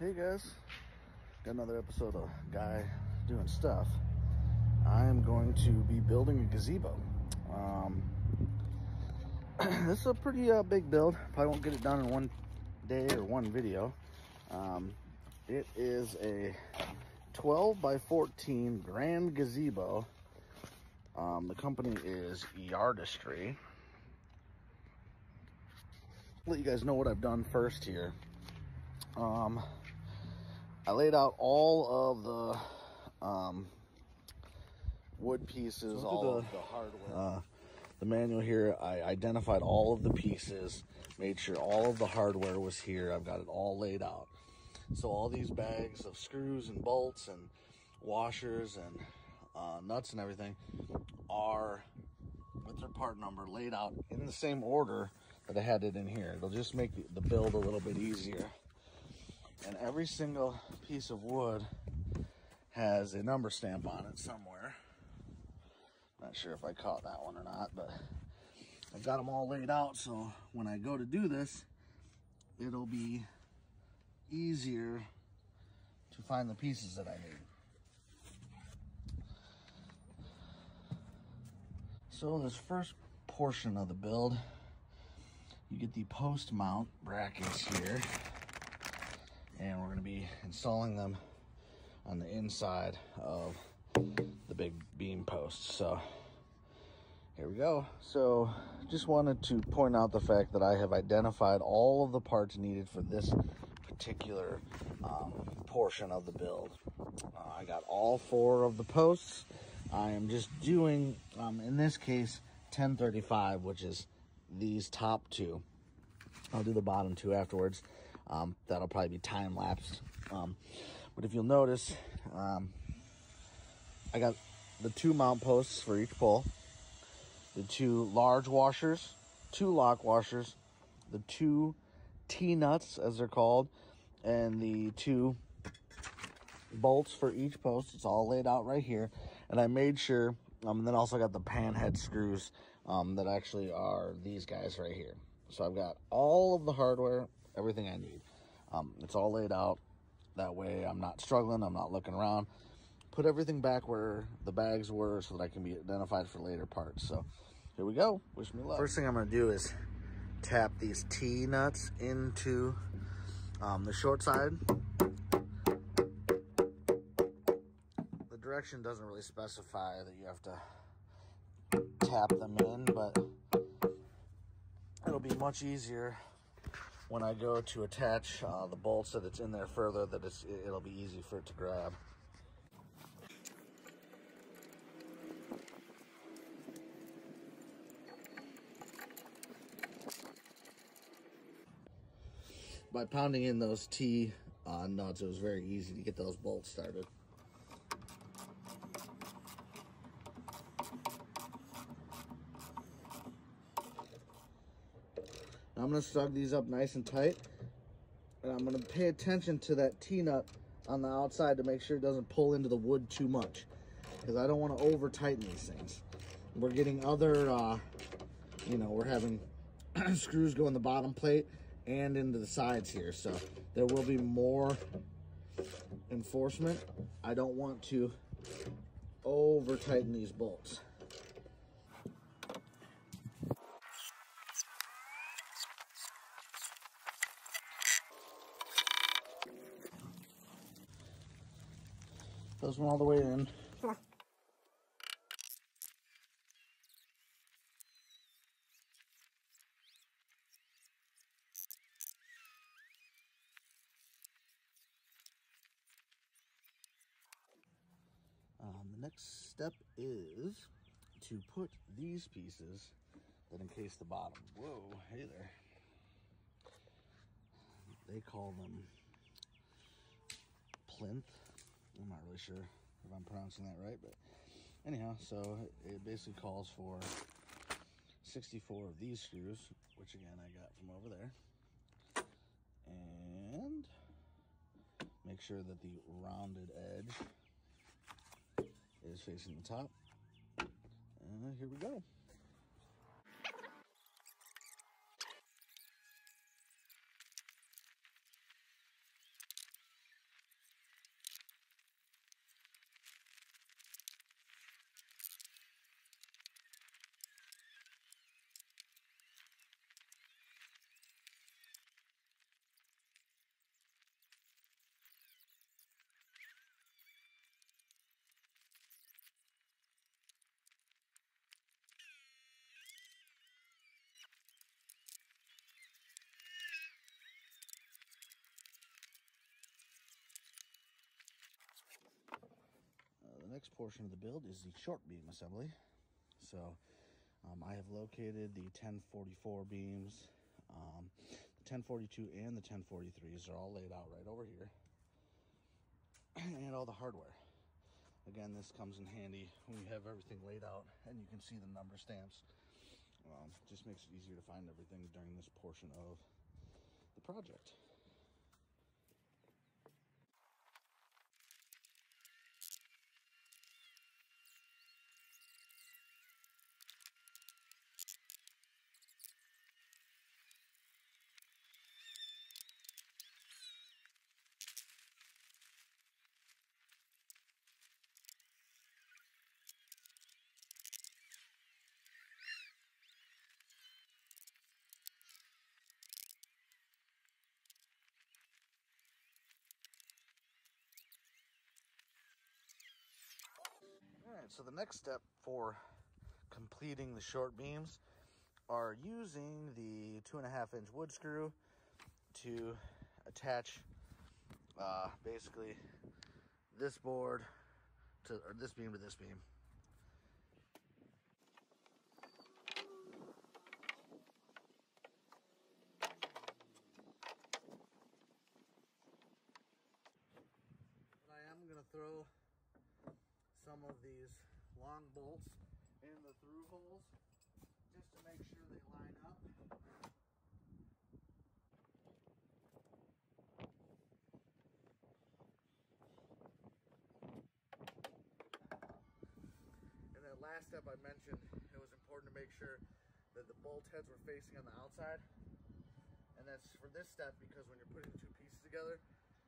Hey guys, got another episode of Guy Doing Stuff. I am going to be building a gazebo. This is a pretty big build. Probably won't get it done in one day or one video. It is a 12 by 14 grand gazebo. The company is Yardistry. Let you guys know what I've done first here. I laid out all of the wood pieces, all of the hardware. The manual here, I identified all of the pieces, made sure all of the hardware was here. I've got it all laid out. So all these bags of screws and bolts and washers and nuts and everything are, with their part number, laid out in the same order that I had it in here. It'll just make the build a little bit easier. And every single piece of wood has a number stamp on it somewhere. Not sure if I caught that one or not, but I've got them all laid out, so when I go to do this, it'll be easier to find the pieces that I need. So this first portion of the build, you get the post mount brackets here. And we're going to be installing them on the inside of the big beam posts. So here we go. So just wanted to point out the fact that I have identified all of the parts needed for this particular portion of the build. I got all 4 of the posts. I am just doing, in this case, 1035, which is these top 2. I'll do the bottom 2 afterwards. That'll probably be time lapsed. But if you'll notice, I got the 2 mount posts for each pole, the 2 large washers, 2 lock washers, the 2 T-nuts, as they're called, and the 2 bolts for each post. It's all laid out right here. And I made sure, and then also got the pan head screws that actually are these guys right here. So I've got all of the hardware, everything I need. It's all laid out. That way I'm not struggling. I'm not looking around. Put everything back where the bags were so that I can be identified for later parts. So here we go. Wish me luck. First thing I'm going to do is tap these T-nuts into the short side. The direction doesn't really specify that you have to tap them in, but it'll be much easier when I go to attach the bolts that it's in there further, that it'll be easy for it to grab. By pounding in those T nuts, it was very easy to get those bolts started. I'm going to snug these up nice and tight, and I'm going to pay attention to that T-nut on the outside to make sure it doesn't pull into the wood too much, because I don't want to over tighten these things. We're getting other, we're having screws go in the bottom plate and into the sides here, so there will be more enforcement. I don't want to over tighten these bolts. Those went all the way in. The next step is to put these pieces that encase the bottom. Whoa, hey there. They call them plinth. I'm not really sure if I'm pronouncing that right, but anyhow, so it basically calls for 64 of these screws, which again I got from over there, and make sure that the rounded edge is facing the top, and here we go. next portion of the build is the short beam assembly. So I have located the 1044 beams, the 1042 and the 1043s are all laid out right over here, and all the hardware. Again, this comes in handy when you have everything laid out and you can see the number stamps. Just makes it easier to find everything during this portion of the project. All right, so the next step for completing the short beams are using the 2.5-inch wood screw to attach basically this board to, or this beam to this beam. But I am gonna throw some of these long bolts in the through holes just to make sure they line up. And that last step I mentioned, it was important to make sure that the bolt heads were facing on the outside. And that's for this step because when you're putting the two pieces together,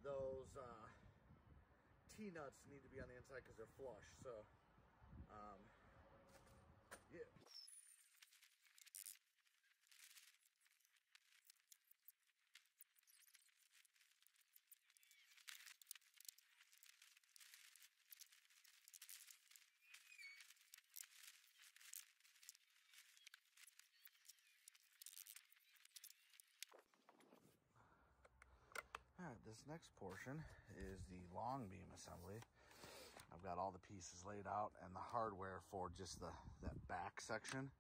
those T-nuts need to be on the inside because they're flush. So, yeah. All right, this next portion is the long beam assembly. I've got all the pieces laid out and the hardware for just that back section.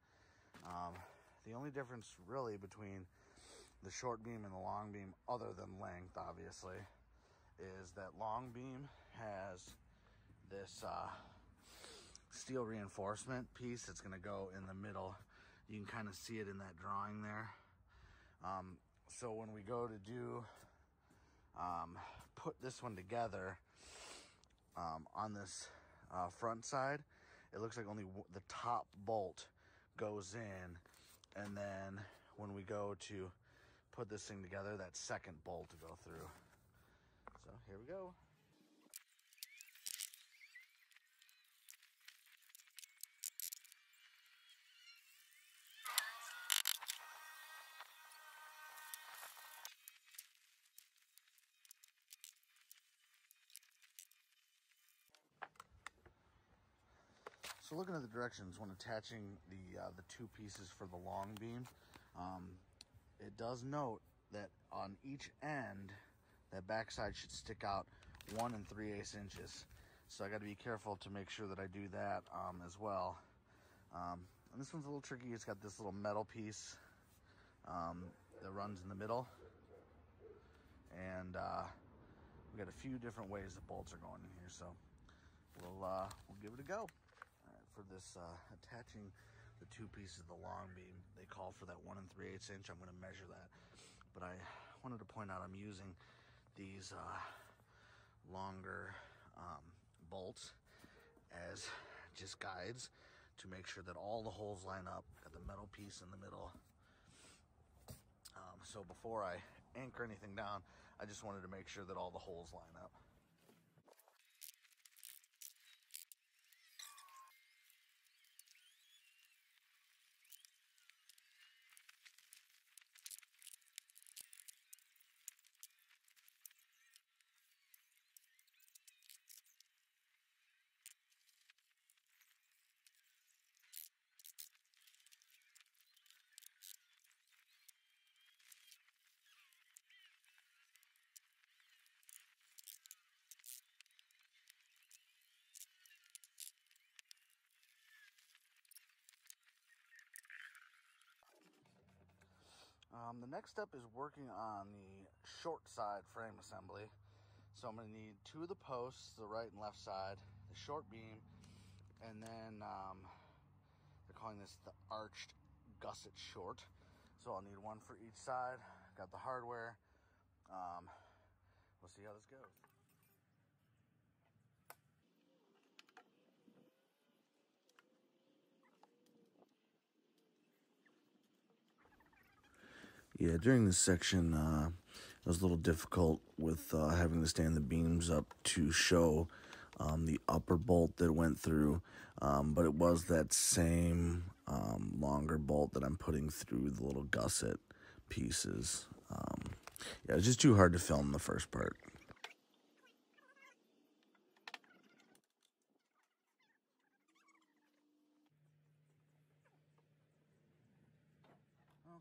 The only difference really between the short beam and the long beam, other than length obviously, is that long beam has this steel reinforcement piece that's gonna go in the middle. You can kind of see it in that drawing there. So when we go to do put this one together on this front side, it looks like only the top bolt goes in, and then when we go to put this thing together, that second bolt to go through. So here we go. So looking at the directions when attaching the two pieces for the long beam, it does note that on each end, that backside should stick out 1 3/8 inches. So I got to be careful to make sure that I do that as well. And this one's a little tricky. It's got this little metal piece that runs in the middle, and we got a few different ways the bolts are going in here. So we'll give it a go. All right, for this attaching the two pieces of the long beam, they call for that 1 3/8 inch. I'm going to measure that, but I wanted to point out I'm using these longer bolts as just guides to make sure that all the holes line up. Got the metal piece in the middle. So before I anchor anything down, I just wanted to make sure that all the holes line up. The next step is working on the short side frame assembly. So I'm going to need 2 of the posts, the right and left side, the short beam, and then they're calling this the arched gusset short. So I'll need 1 for each side. Got the hardware. We'll see how this goes. Yeah, during this section, it was a little difficult with having to stand the beams up to show the upper bolt that went through, but it was that same longer bolt that I'm putting through the little gusset pieces. Yeah, it's just too hard to film the first part.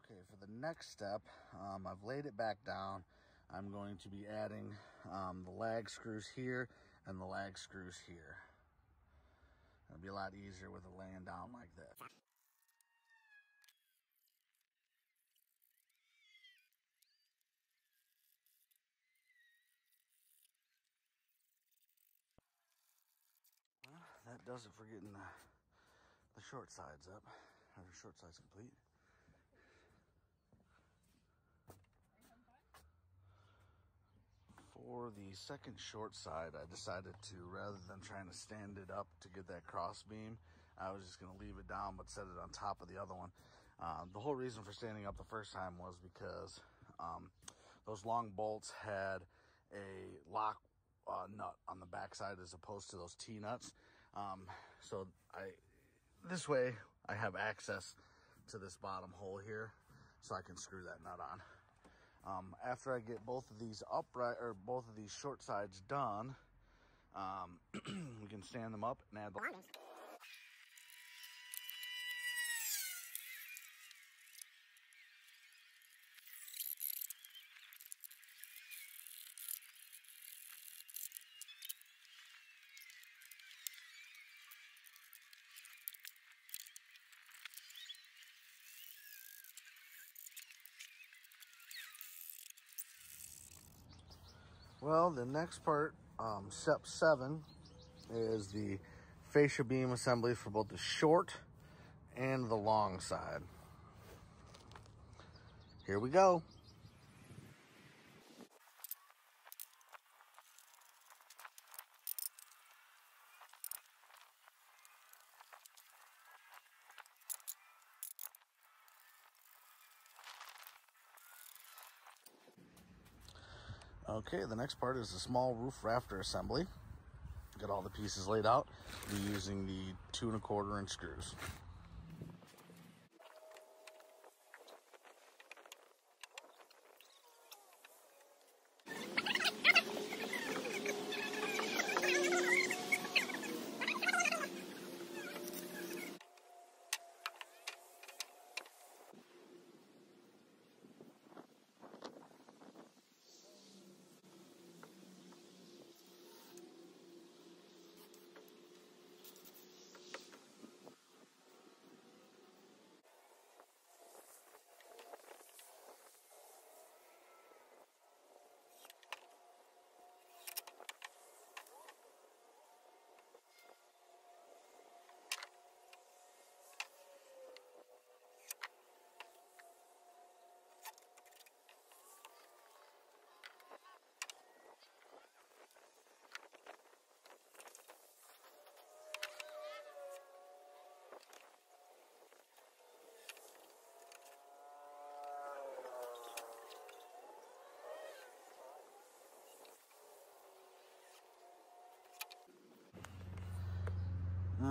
Okay, for the next step, I've laid it back down. I'm going to be adding the lag screws here and the lag screws here. It'll be a lot easier with it laying down like that. Well, that does it for getting the short sides up. Or the short sides complete. For the second short side, I decided to, rather than trying to stand it up to get that cross beam, I was just going to leave it down but set it on top of the other one. The whole reason for standing up the first time was because those long bolts had a lock nut on the back side as opposed to those T-nuts. So this way I have access to this bottom hole here so I can screw that nut on. After I get both of these upright, or both of these short sides done, we can stand them up and add the lines. Well, the next part, step 7, is the fascia beam assembly for both the short and the long side. Here we go. Okay, the next part is the small roof rafter assembly. Got all the pieces laid out. We're using the 2 1/4 inch screws.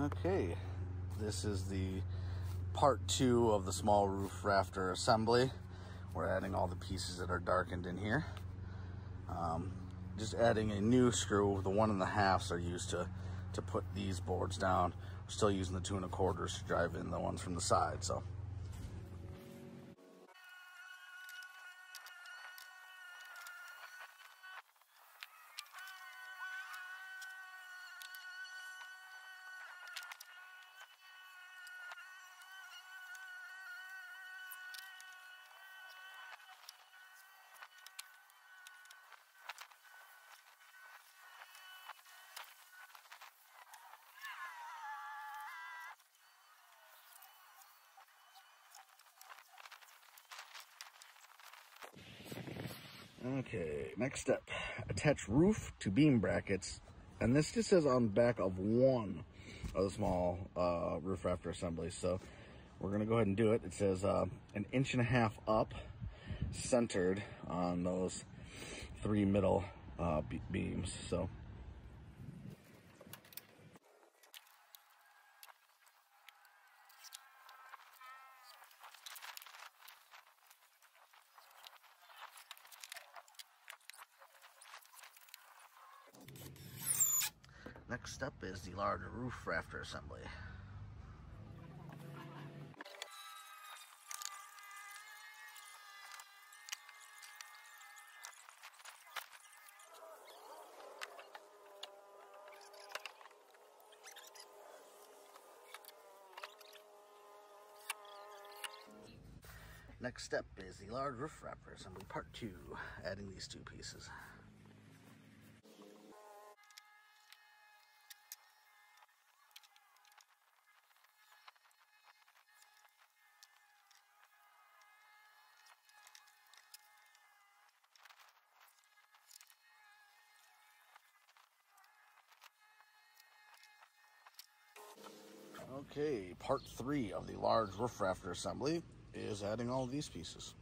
Okay, this is the part 2 of the small roof rafter assembly. We're adding all the pieces that are darkened in here. Just adding a new screw. The 1 1/2s are used to put these boards down. We're still using the 2 1/4s to drive in the ones from the side. So. Okay, next step, attach roof to beam brackets. And this just says on the back of one of the small roof rafter assemblies. So we're gonna go ahead and do it. It says 1.5 inches up, centered on those 3 middle beams. So next step is the larger roof rafter assembly. Next step is the large roof rafter assembly part 2, adding these 2 pieces. Okay, part 3 of the large roof rafter assembly is adding all of these pieces.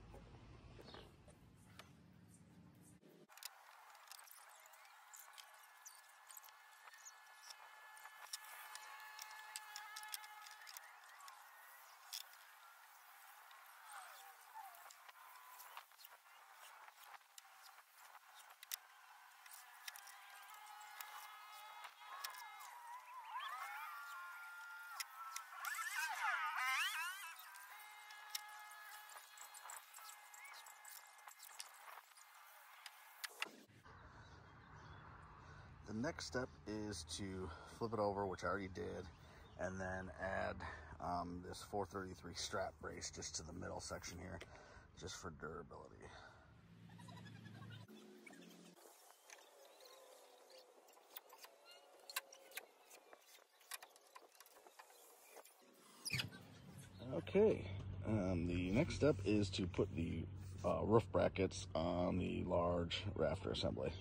The next step is to flip it over, which I already did, and then add this 433 strap brace just to the middle section here, just for durability. Okay, the next step is to put the roof brackets on the large rafter assembly.